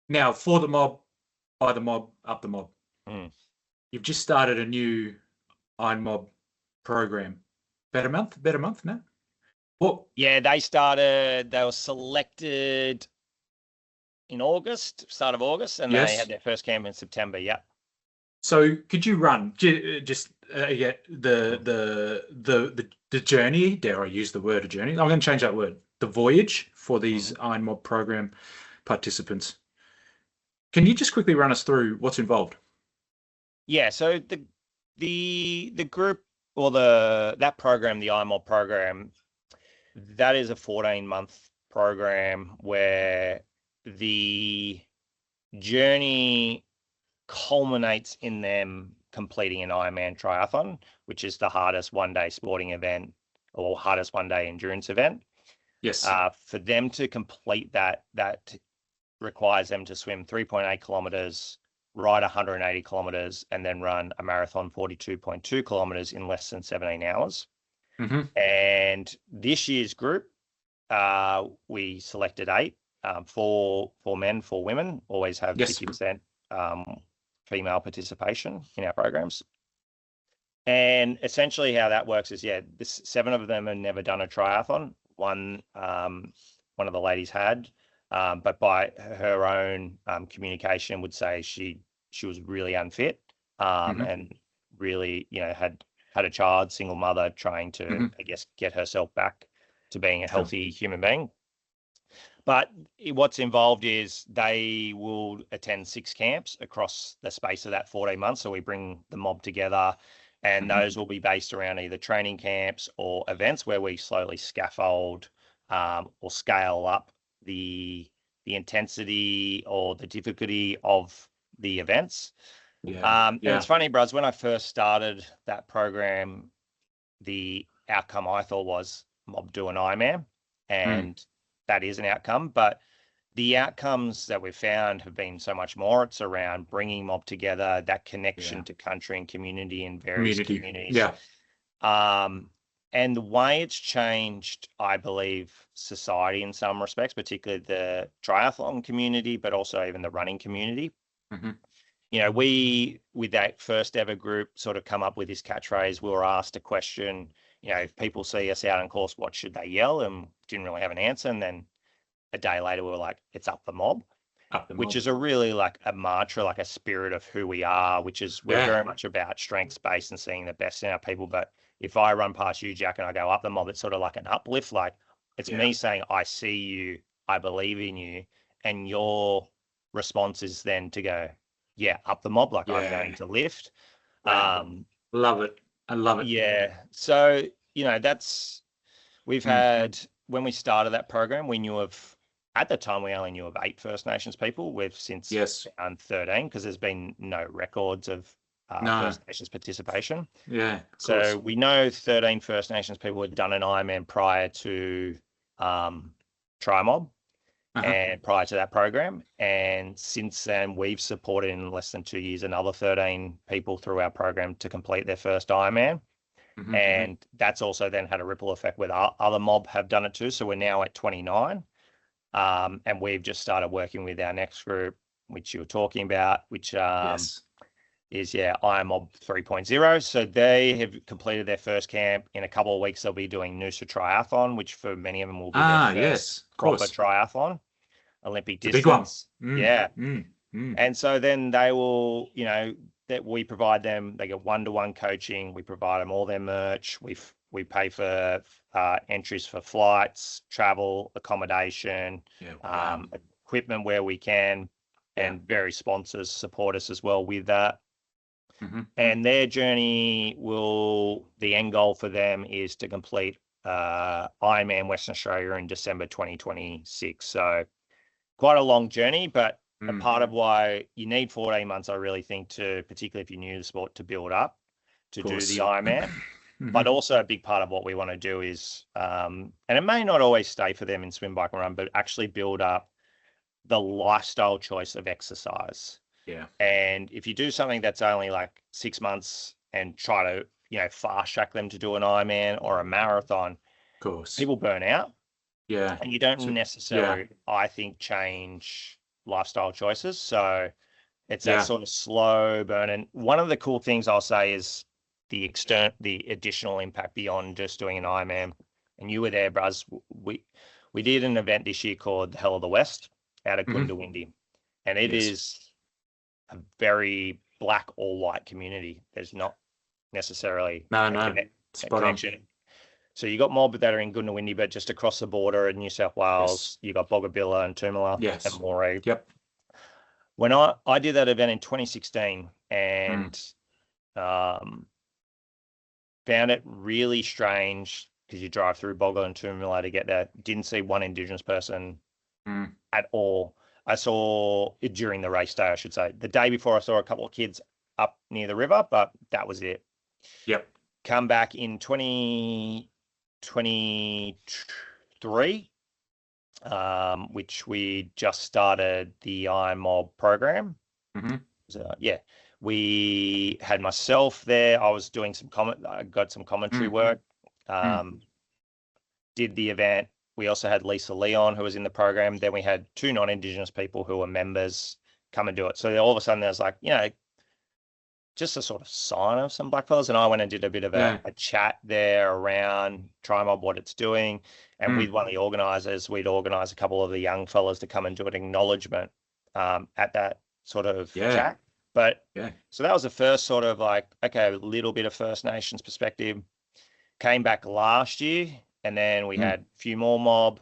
Now, for the mob, by the mob, up the mob. You've just started a new Iron Mob program. Better month now? Well, yeah, they were selected in August, start of August, and they had their first camp in September. So could you run just the journey? Dare I use the word a journey? I'm going to change that word. The voyage for these Iron Mob program participants. Can you just quickly run us through what's involved? Yeah. So the group, or that program, the Iron Mob program, that is a 14-month program where the journey culminates in them completing an Ironman triathlon, which is the hardest one-day sporting event or hardest one-day endurance event. Yes. For them to complete that requires them to swim 3.8 kilometers, ride 180 kilometers, and then run a marathon 42.2 kilometers in less than 17 hours. And this year's group, we selected 8, 4 men, 4 women, always have 50% female participation in our programs. And essentially how that works is, 7 of them have never done a triathlon. One of the ladies had, but by her own communication would say she was really unfit, and really, had a child, single mother, trying to, I guess, get herself back to being a healthy human being. But what's involved is they will attend 6 camps across the space of that 14 months. So we bring the mob together, and those will be based around either training camps or events where we slowly scaffold or scale up the intensity or the difficulty of the events. And it's funny, Bruz, when I first started that program, the outcome I thought was mob do an Ironman, and that is an outcome, but the outcomes that we've found have been so much more. It's around bringing mob together, that connection to country and community in various communities. And the way it's changed, I believe, society in some respects, particularly the triathlon community, but also even the running community. We, with that first ever group, sort of come up with this catchphrase. We were asked a question, if people see us out on course, what should they yell? And didn't really have an answer. And then a day later, we were like, it's up the mob, Up the which mob. is a really like a mantra, like a spirit of who we are, which is we're Yeah. very much about strengths-based and seeing the best in our people. But if I run past you, Jack, and I go up the mob, it's sort of like an uplift. Like it's Yeah. me saying, I see you, I believe in you. And your response is then to go, yeah, up the mob, like I'm Yeah. going to lift. Wow. Love it. I love it. Yeah. So, we've Mm. had, when we started that program, we knew of, at the time, we only knew of 8 First Nations people. We've since Yes. found 13 because there's been no records of No. First Nations participation. Yeah. Of So course. we know 13 First Nations people had done an Ironman prior to TRIMOB and prior to that program. And since then, we've supported in less than 2 years another 13 people through our program to complete their first Ironman. And that's also then had a ripple effect with other mob have done it too. So we're now at 29. And we've just started working with our next group, which you were talking about, which Yes. is Iron Mob 3.0. So they have completed their first camp. In a couple of weeks, they'll be doing Noosa Triathlon, which for many of them will be their first Yes. Of proper course. triathlon, Olympic The big one. distance. Yeah. And so then they will, that we provide them, they get one-to-one coaching. We provide them all their merch. We pay for entries for flights, travel, accommodation, Yeah. Wow. equipment where we can, and various sponsors support us as well with that. And their journey the end goal for them is to complete Ironman Western Australia in December 2026. So quite a long journey, but a part of why you need 14 months, I really think, particularly if you're new to the sport, to build up, to do the Ironman. But also a big part of what we want to do is, and it may not always stay for them in swim, bike, and run, but actually build up the lifestyle choice of exercise. Yeah. And if you do something that's only like 6 months and try to, fast track them to do an Ironman or a marathon, Of course. people burn out. Yeah. And you don't necessarily, I think, change lifestyle choices. So it's that sort of slow burn. And one of the cool things I'll say is the additional impact beyond just doing an Ironman. And you were there, Braz. We did an event this year called the Hell of the West out of Goondiwindi. And it is a very black or white community. There's not necessarily a connection. So you got mob that are in Goondiwindi, but just across the border in New South Wales, you got Boggabilla and Toomala and Moree. Yep. When I did that event in 2016 and found it really strange because you drive through Boggabilla and Toomala to get there. Didn't see one Indigenous person at all. I saw it during the race day, I should say. The day before, I saw a couple of kids up near the river, but that was it. Yep. Come back in 2023, which we just started the Iron Mob program. So, we had myself there. I was doing I got some commentary work, did the event. We also had Lisa Leon, who was in the program. Then we had 2 non-Indigenous people who were members come and do it. So all of a sudden there's like, just a sort of sign of some blackfellas. And I went and did a bit of a chat there around TRIMOB, what it's doing. And with one of the organisers, we'd organise a couple of the young fellas to come and do an acknowledgement at that sort of chat. But so that was the first sort of like, okay, a little bit of First Nations perspective. Came back last year, and then we had a few more mob.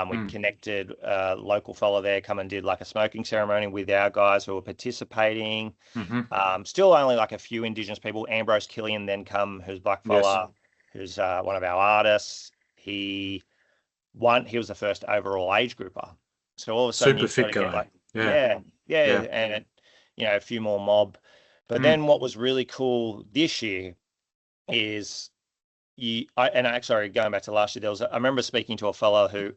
We connected a local fella there, come and did like a smoking ceremony with our guys who were participating. Still only like a few Indigenous people. Ambrose Killian then come, who's black fella, who's one of our artists. He was the first overall age grouper. So all of a sudden, super fit guy. And a few more mob. But then what was really cool this year is going back to last year, I remember speaking to a fellow who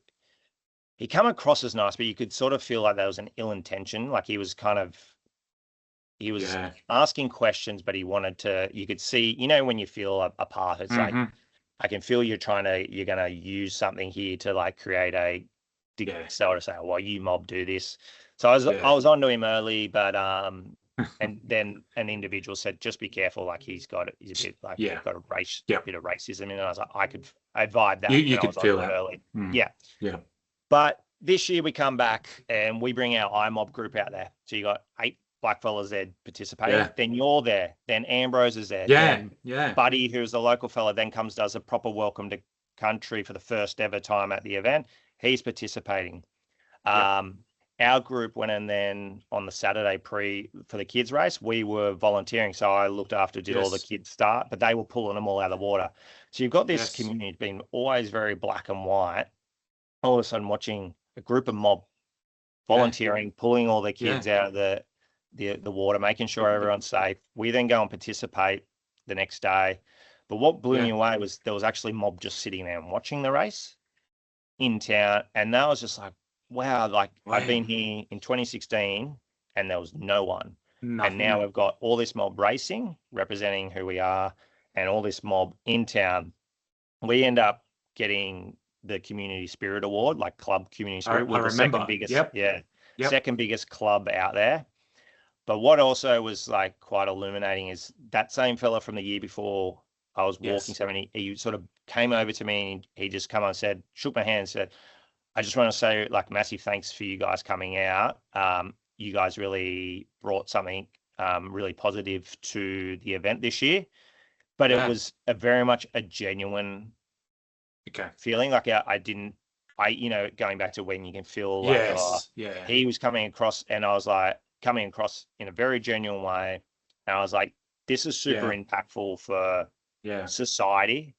he come across as nice, but you could sort of feel like there was an ill intention. Like he was asking questions, but he wanted to, you could see, when you feel a part, it's like, I can feel you're going to use something here to like create so to say, well, you mob do this. So I was onto him early, but, and then an individual said, just be careful. Like he's a bit like, got a bit of racism in it. And I was like, I vibe that. You could feel that early. Yeah. But this year we come back and we bring our IMOB group out there. So you got 8 blackfellas there participating. Yeah. Then you're there. Then Ambrose is there. Yeah. Then Yeah. Buddy, who's the local fella, then does a proper welcome to country for the first ever time at the event. He's participating. Our group went, and then on the Saturday for the kids race, we were volunteering. So I looked after, did all the kids start, but they were pulling them all out of the water. So you've got this community being always very black and white. All of a sudden watching a group of mob volunteering, pulling all the kids out of the water, making sure everyone's safe. We then go and participate the next day. But what blew me away was there was actually mob just sitting there and watching the race in town. And that was just like, wow, I've been here in 2016 and there was no one. Nothing. And now we've got all this mob racing, representing who we are, and all this mob in town. We end up getting the Community Spirit Award, like Club Community Spirit. I remember. Second biggest, second biggest club out there. But what also was like quite illuminating is that same fella from the year before I was walking something, he sort of came over to me and he just come on and said, shook my hand and said, I just want to say like massive thanks for you guys coming out. You guys really brought something really positive to the event this year. But it was very much a genuine feeling. Like going back to when you can feel like, he was coming across and I was like, coming across in a very genuine way. And I was like, this is super impactful for society.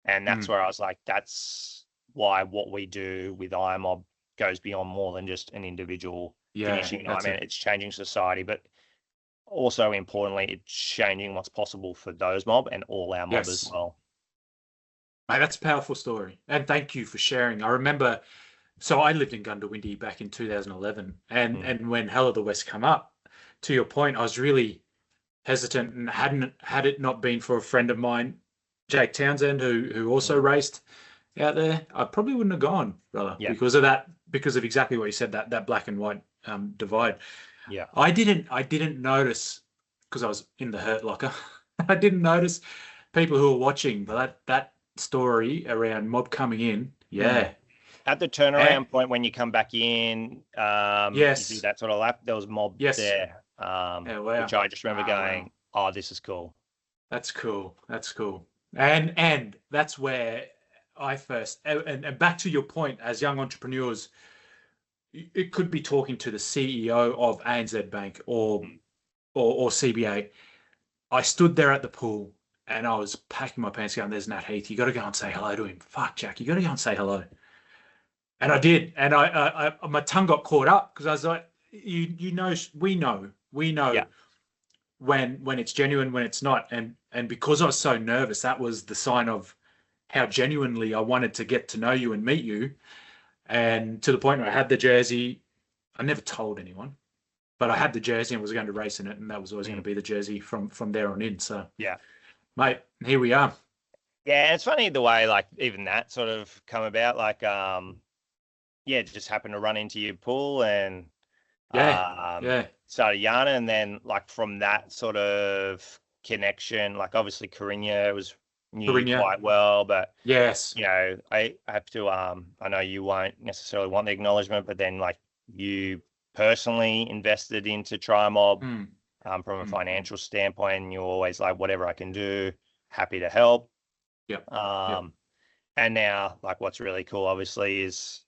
And that's where I was like, that's why what we do with IMOB goes beyond more than just an individual finishing. I mean, it's changing society, but also importantly, it's changing what's possible for those mob and all our mob as well. Mate, that's a powerful story. And thank you for sharing. I remember, so I lived in Gundawindi back in 2011. And when Hell of the West come up, to your point, I was really hesitant, and had it not been for a friend of mine, Jake Townsend, who also raced out there, I probably wouldn't have gone, brother, because of that, because of exactly what you said, that black and white divide. Yeah. I didn't notice, because I was in the hurt locker. I didn't notice people who were watching, but that story around mob coming in, at the turnaround point when you come back in, you do that sort of lap, there was mob there, which I just remember going, oh, this is cool. That's cool. That's cool. And that's where I first, and back to your point, as young entrepreneurs, it could be talking to the CEO of ANZ Bank or CBA. I stood there at the pool and I was packing my pants going, there's Nat Heath. You got to go and say hello to him. Fuck, Jack, you got to go and say hello. And I did. And I my tongue got caught up because I was like, we know when it's genuine, when it's not. And because I was so nervous, that was the sign of how genuinely I wanted to get to know you and meet you. And to the point where I had the jersey. I never told anyone, but I had the jersey and was going to race in it. And that was always going to be the jersey from there on in. So, mate, here we are. Yeah, it's funny the way, like, even that sort of come about. Like, it just happened to run into your pool and started yarning. And then, like, from that sort of connection, like, obviously, Corinna knew you quite well. But, I have to, I know you won't necessarily want the acknowledgement, but then, like, you personally invested into TRIMOB from a financial standpoint, and you're always like, whatever I can do, happy to help. And now, like, what's really cool, obviously, is,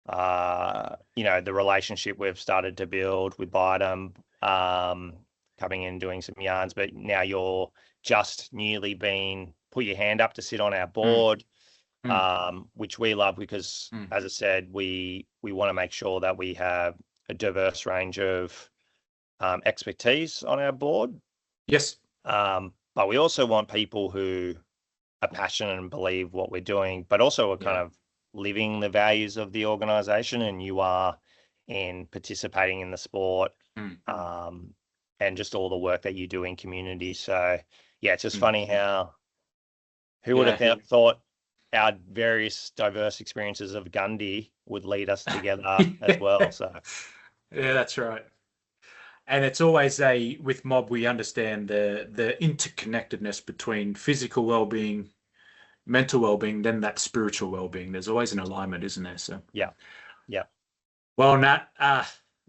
the relationship we've started to build with Biden, coming in, doing some yarns, but now you're just newly put your hand up to sit on our board, which we love because, as I said, we want to make sure that we have a diverse range of expertise on our board. Yes. But we also want people who are passionate and believe what we're doing, but also are kind of living the values of the organization, and you are in participating in the sport, and just all the work that you do in community. So it's just funny how who would have thought our various diverse experiences of Gundy would lead us together as well. So that's right. And it's always with mob, we understand the interconnectedness between physical well-being, mental well-being, then that spiritual well-being. There's always an alignment, isn't there? So Well, Nat,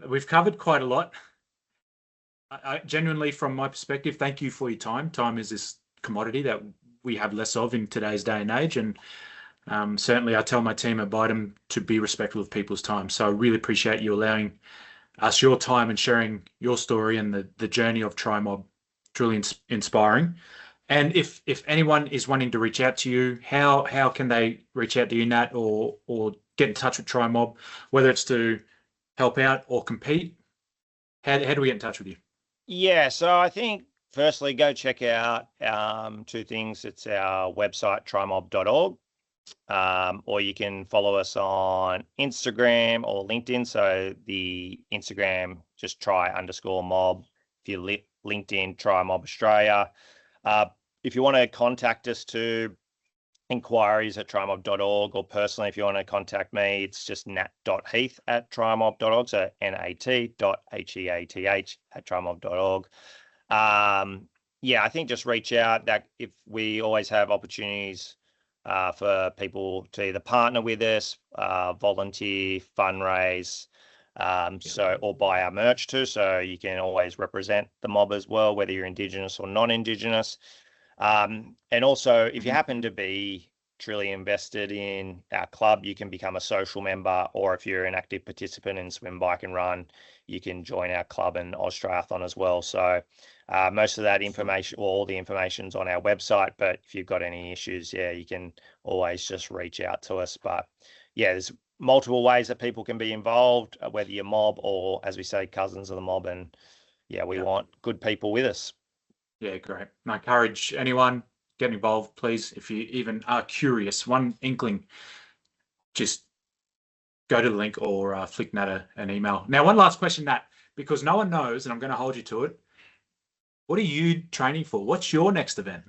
we've covered quite a lot. I genuinely, from my perspective, thank you for your time. Time is this commodity that we have less of in today's day and age, and certainly I tell my team at Biden to be respectful of people's time. So I really appreciate you allowing us your time and sharing your story and the journey of TRIMOB. Truly inspiring. And if anyone is wanting to reach out to you, how can they reach out to you, Nat, or get in touch with TRIMOB, whether it's to help out or compete? How do we get in touch with you? Yeah, so I think firstly, go check out two things. It's our website, trimob.org, or you can follow us on Instagram or LinkedIn. So the Instagram, just try_mob. If you LinkedIn, TRIMOB Australia. If you want to contact us to inquiries@trimob.org, or personally, if you want to contact me, it's just nat.heath@trimob.org. So nat.heath@trimob.org. Yeah, I think just reach out. That if we always have opportunities for people to either partner with us, volunteer, fundraise, or buy our merch too. So you can always represent the mob as well, whether you're Indigenous or non-Indigenous. And also, if you happen to be truly invested in our club, you can become a social member, or if you're an active participant in swim, bike and run, you can join our club and Oz Triathlon as well. So most of that information, all the information's on our website, but if you've got any issues, yeah, you can always just reach out to us. But yeah, there's multiple ways that people can be involved, whether you're mob or, as we say, cousins of the mob. And yeah, we want good people with us. Yeah, great. And I encourage anyone, get involved, please. If you even are curious, one inkling, just go to the link or flick Nat an email. Now, one last question, Nat, because no one knows, and I'm going to hold you to it. What are you training for? What's your next event?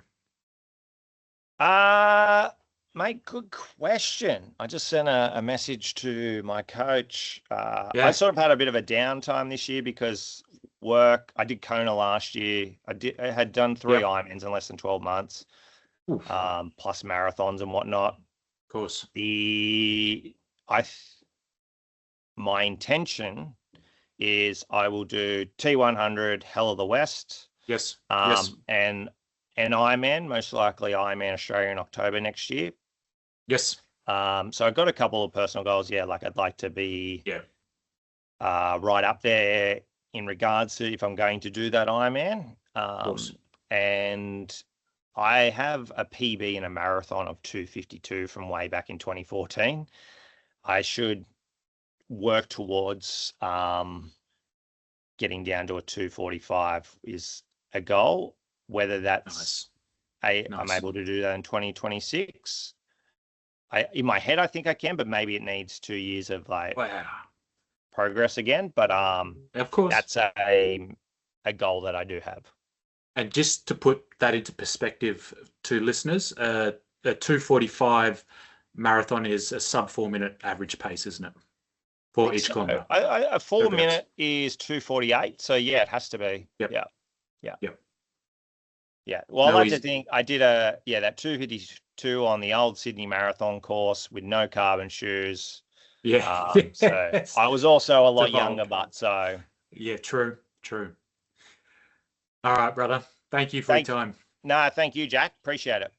Mate, good question. I just sent a message to my coach. Yeah. I sort of had a bit of a downtime this year because work. I did Kona last year. I had done 3 Ironmans in less than 12 months, plus marathons and whatnot. Of course. My intention is I will do T100 Hell of the West. Yes. And an Ironman, most likely Ironman Australia in October next year. Yes. So I've got a couple of personal goals. Yeah, like I'd like to be right up there in regards to if I'm going to do that Ironman. And I have a PB in a marathon of 2:52 from way back in 2014. I should work towards getting down to a 2:45 is a goal. Whether that's I'm able to do that in 2026. In my head, I think I can, but maybe it needs 2 years of progress again. But of course, that's a goal that I do have. And just to put that into perspective to listeners, a 2:45 marathon is a sub 4-minute average pace, isn't it? For each kilometer. A 4-minute is 2:48. So yeah, it has to be. Yep. Yeah. Well, I like to think I did that 2:52 on the old Sydney Marathon course with no carbon shoes. Yeah. So I was also a lot younger, but so. Yeah, true. All right, brother. Thank you for your time. No, thank you, Jack. Appreciate it.